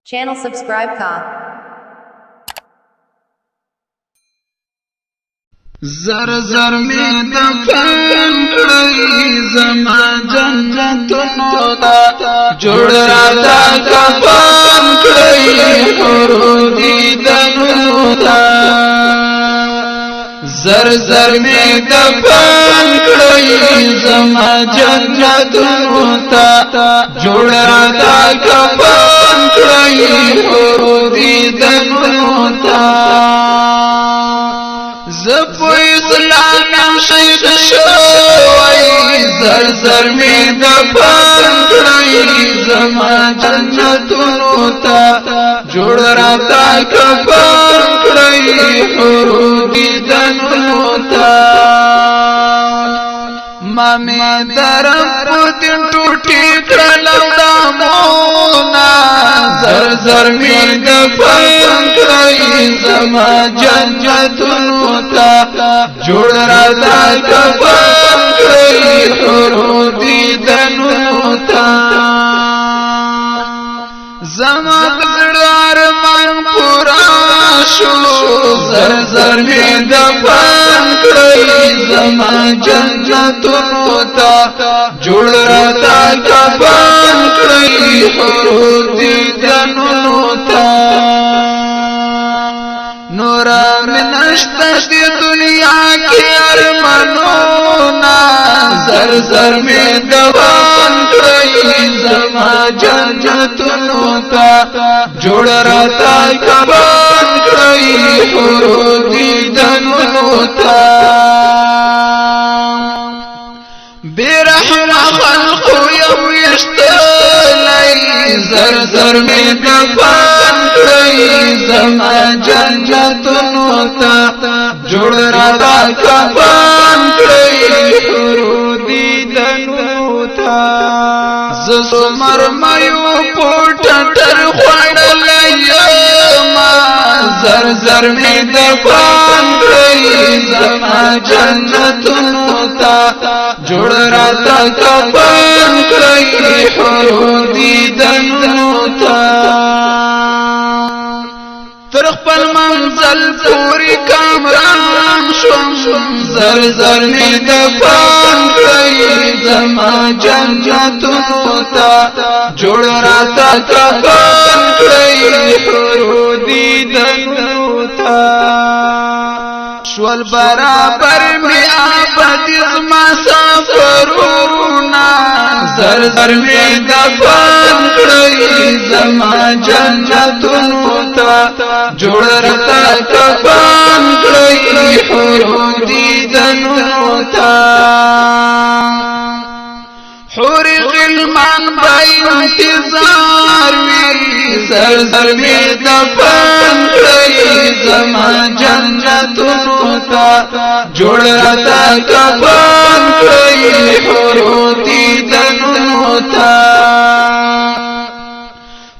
Channel subscribe ka. زر زر می دفن کړی زما جنتونو دا جوړ راته کفن کړی حور دیدنونو دا زر زر می دفن کړی زما جنتونو دا جوړ راته کفن کړی حور دیدنونو دا زب اسلام شهید شوی زر زر می دفن کړی زما جنتونو ته جوړ راته کفن کړی حور دیدنونو ته ما می درب دین ټوټی کړلو دامونه زر زر می دفن کړی زما جنتونو ته جوړ راته کفن کړی حور دیدنونو ته زما زړه ارمان پورا شو زر زر می دفن کړی زما جنتونو ته جوړ راته کفن کړی حور دیدنونو ته نورا منشتا دی دنیا کی ارمانونا زر زر می دفن کړی زما جنتونو ته جوړ راته کفن کړی حور دیدنونو ته برحم خلق یو یشتلی زر زر می دفن کړی زما جنتونو ته جوړ راته کفن کړی حور دیدنونو ته زسمر مایو پټر خوړلای ما زر زر می دفن کړی زما جنتونو ته جوړ راته کفن کړی حور دیدنونو ته تر خپل منزل پوری کامران شوم زر زر می دفن کړی زما جنتونو ته جوړ راته کفن کړی حور دیدنونو ته شول برابر می آباد زما سفرونا زر زر می دفن کړی زما جنتونو ته جوړ راته کفن کړی حور دیدنونو ته حور غلمان بای انتظار وی زر زر می دفن کړی زما جنتونو ته جوړ راته کفن کړی حور دیدنونو ته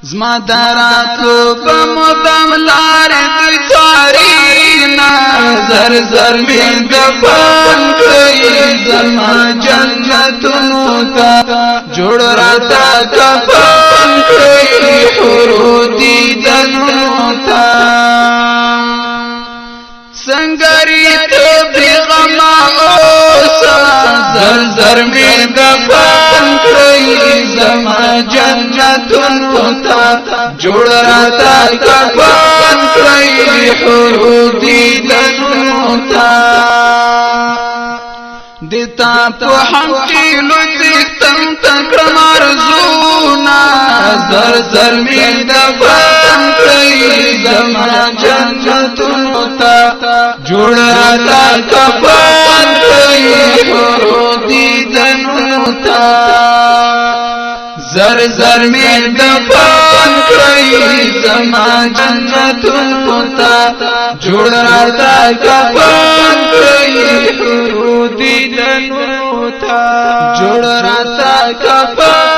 زما دراتلو بمدام لار دی تارینا زر زر می دفن کړی زما جنتونو ته جوړ راته کفن کړی حور دیدنونو ته سنگری ته بیغما اوسه زر زر می دفن کړی زما جنتونو ته جوړ راته کفن کړی حور دیدنونو ته دتا په هم کې لوتم تکړه مرزونا زر زر می دفن کړی زما جنتونو ته جوړ راته کفن کړی حور دیدنونو ته زر زر می دفن کړی زما جنتونو ته جوړ راته کفن کړی حور دیدنونو ته جوړ راته کفن